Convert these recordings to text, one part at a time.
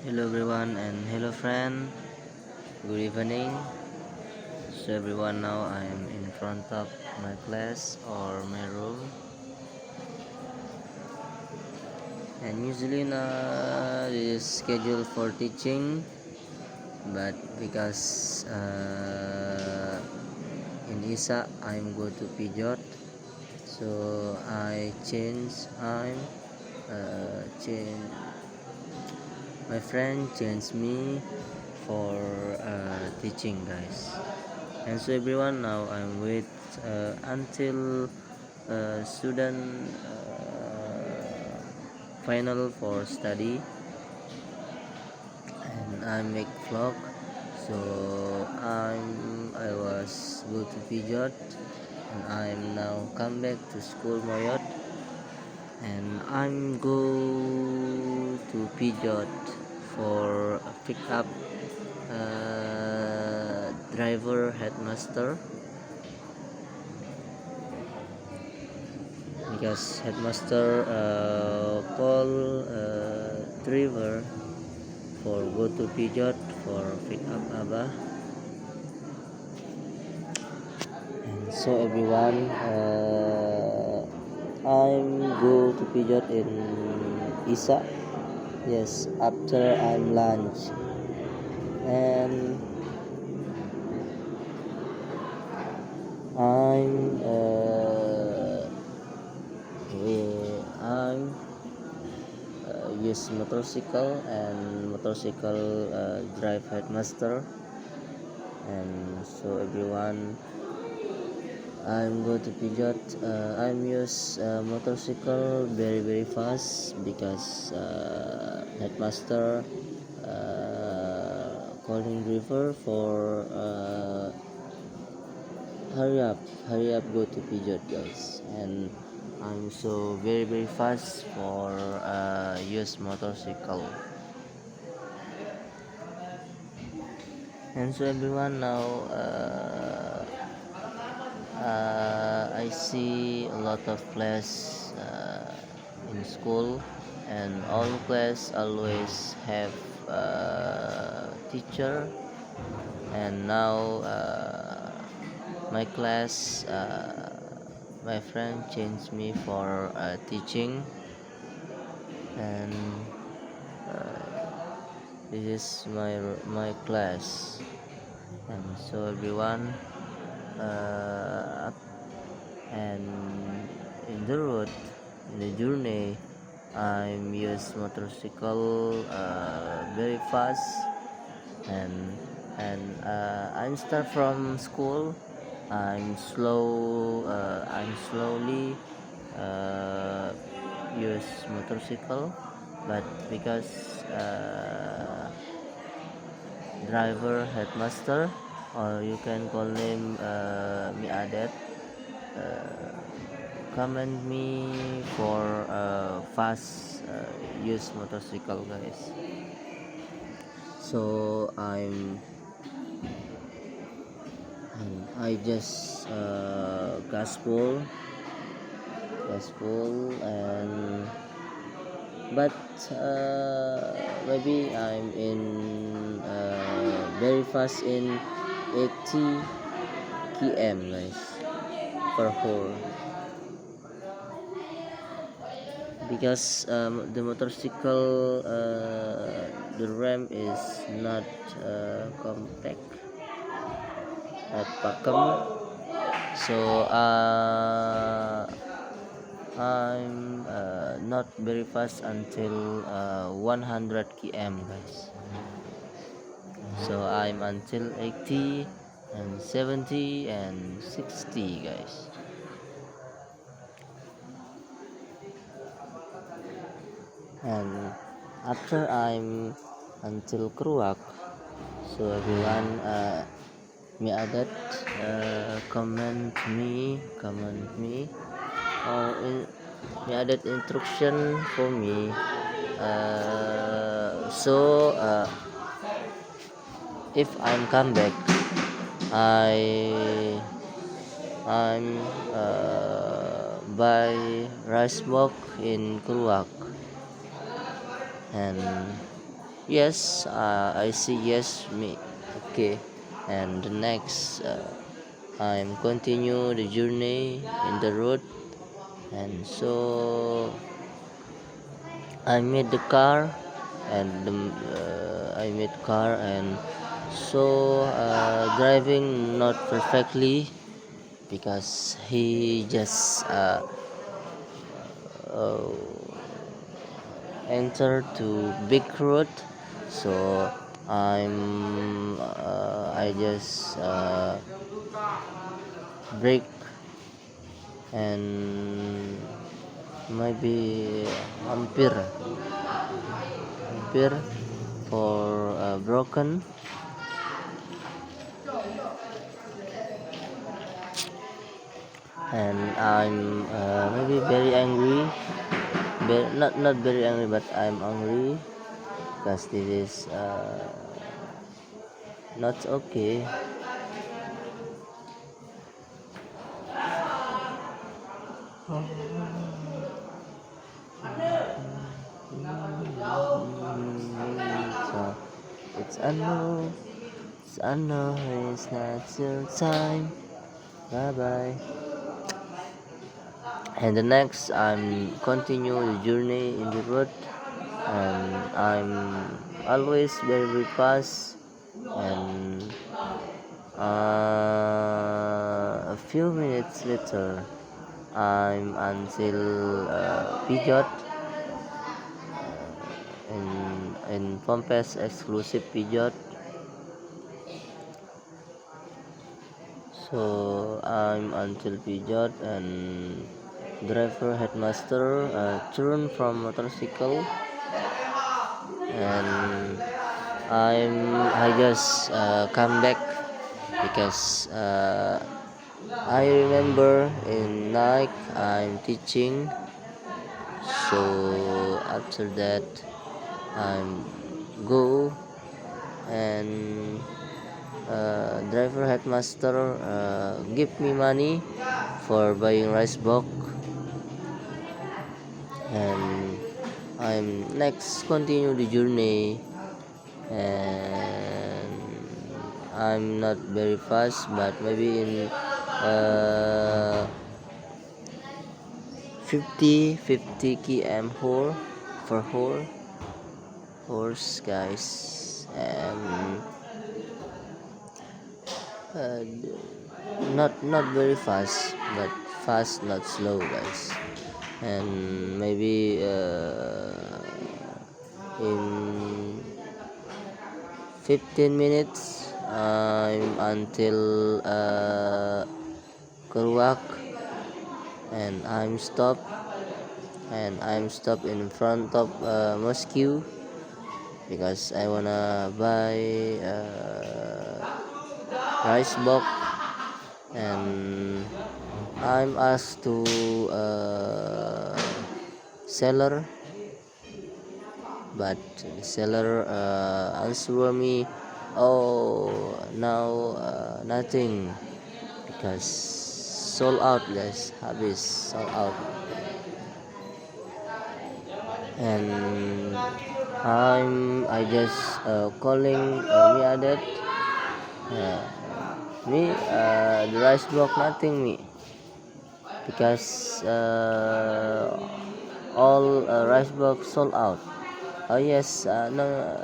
Hello everyone and hello friend. Good evening. So everyone, now I am in front of my class or my room, and usually now it is scheduled for teaching, but because in Isa I'm go to Pijot, so I change. Change. My friend changed me for teaching, guys. And so everyone, now I'm with until student final for study, and I make vlog. So I was go to Pijot, and I'm now come back to school Moyot, and I'm go to Pijot for pick up driver headmaster, because headmaster call driver for go to Pijot for pick up Aba. And so everyone, I'm go to Pijot in Isa. Yes, after I'm lunch, and I'm I'm use motorcycle and motorcycle drive headmaster. And so everyone, I'm going to Pijot. I'm use motorcycle very fast because headmaster calling driver for hurry up, go to Pijot, guys. And I'm so very fast for use motorcycle. And so everyone, now I see a lot of class in school, and all class always have teacher. And now my class, my friend changed me for teaching, and this is my class. And so everyone, uh, and in the road, in the journey, I'm use motorcycle very fast, and I'm start from school. I'm slowly uh, use motorcycle, but because driver headmaster, or you can call him Miadet, uh, commend me for fast use motorcycle, guys. So I just gospel, and but maybe I'm in very fast in 80 km, guys, per hour, because the motorcycle, the ram is not compact at pakem. So I'm not very fast until 100 km, guys. So I'm until 80 and 70 and 60, guys. And after I'm until Keruak, so everyone, may adat comment me, or may adat instruction for me. So if I'm come back, I'm buy rice box in Keruak, and Yes, I see. Yes, me. Okay, and the next, I'm continue the journey in the road, and so I meet the car, and I meet car, and so driving not perfectly because he just uh, enter to big road, so I just brake and maybe hampir hampir for broken, and I'm maybe very angry, not very angry, but I'm angry because this is not okay. So it's no, it's not your time. Bye bye. And the next, I'm continue the journey in the road, and I'm always very fast, and a few minutes later, I'm until Pijot in Pompes exclusive Pijot. So I'm until Pijot, and driver headmaster turn from motorcycle, and I just come back because I remember in night I'm teaching, so after that I'm go, and driver headmaster give me money for buying rice box, and I'm next continue the journey, and I'm not very fast, but maybe in uh, 50 km for horse, guys, and uh, not very fast, but fast, not slow, guys, and maybe in 15 minutes I'm until Kerouac, and I'm stopped in front of Moscow because I wanna buy rice box, and I'm asked to seller, but the seller answer me, oh now nothing because sold out, guys, habis sold out, and I just calling me added uh, me the rice box nothing me because all rice box sold out. Oh yes, no.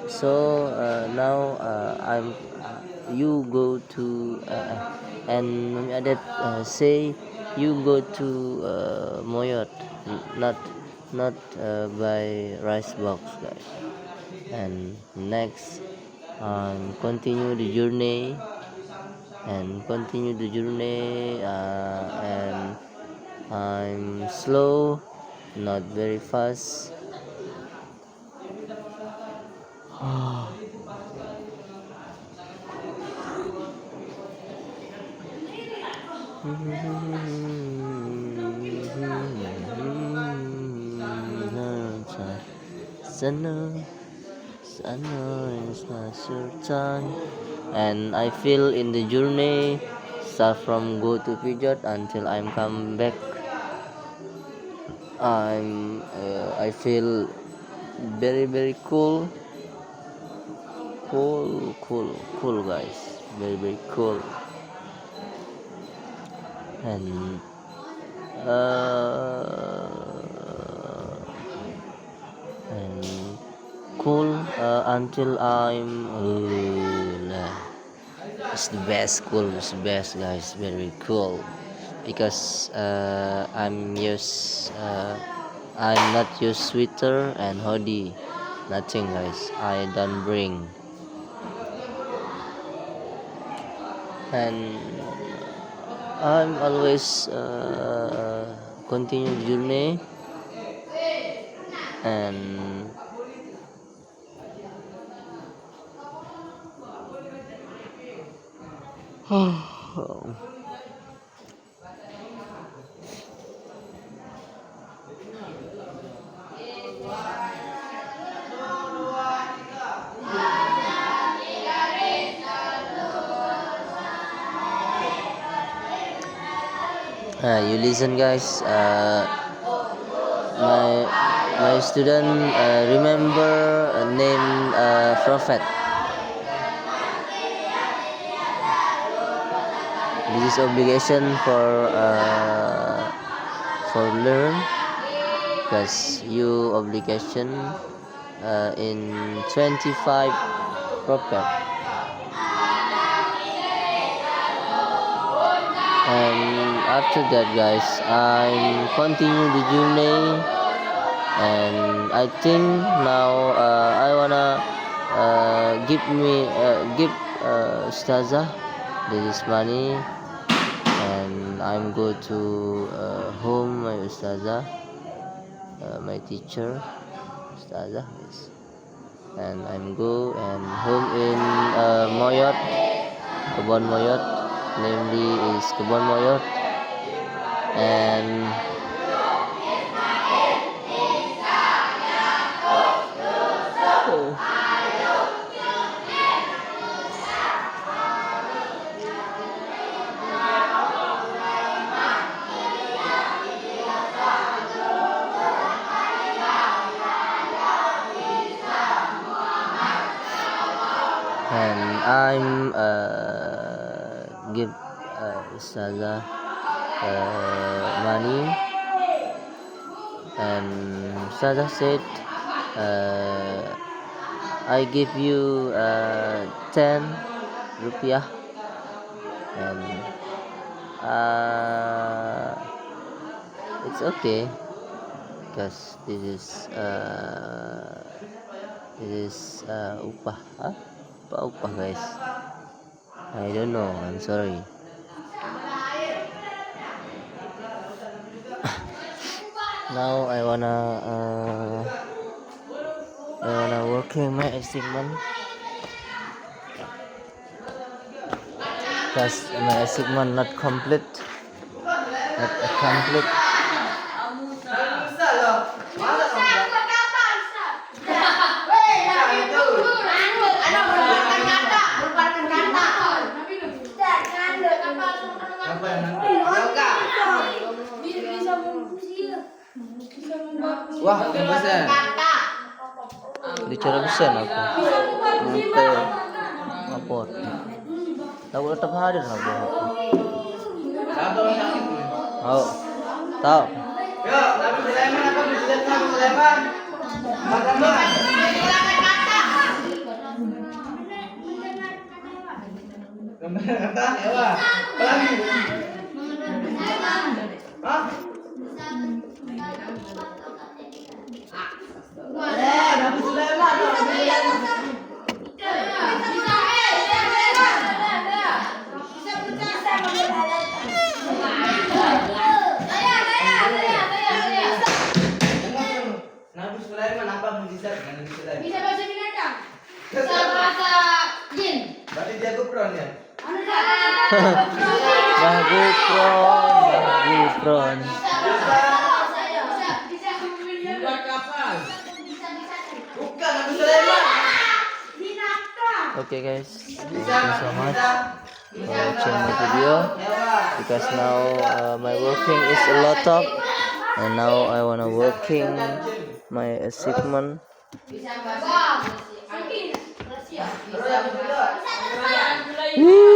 So now you go to and Mami Adet say you go to Moyot, not by rice box, guys. And next, continue the journey, and I'm slow, not very fast. Sana, sana is not your time. And I feel in the journey, start from go to Pijot until I'm come back. I feel very cool, cool guys, very cool. And uh, and cool until I'm it's the best, cool, it's the best guys, very cool, because I'm not use sweater and hoodie, nothing guys, I don't bring. And I'm always continue journey. And you listen guys, my my student remember name prophet. This is obligation for learn, because you obligation in 25 prophet. And after that guys, I'm continue the journey. And I think now I wanna give Ustazah this money, and I'm go to home my Ustazah, my teacher Ustazah, yes. And I'm go and home in Moyot, Kebon Moyot, namely is Kebon Moyot. And I'm give Ustazah money. And Ustazah said, I give you 10 rupiah. And it's okay, because this is upah, upah guys, I don't know, I'm sorry. Now I wanna working my assignment, because my assignment not complete. Wah, besar. Bicara besar aku. Nanti lapor. Tahu tetap hadir aku. Oh, tahu. Yo, Nabi Sulaiman apa bisa Nabi Sulaiman? Bagaimana? Kata, ya Wah. Apa lagi? Hah? Nabi Sulaiman. Nabi Sulaiman apa mujizat Nabi Sulaiman? Bisa bahasa binatang. Bisa bahasa jin. Berarti dia gupron ya? Gupron. Buat kapal. Bukan Nabi Sulaiman. Okay guys, thank you so much for watching my video, because now my working is a lot of, and now I wanna working my achievement Isang base. Bang. Akin. Rasya. Pero yang itu. Isa na pa.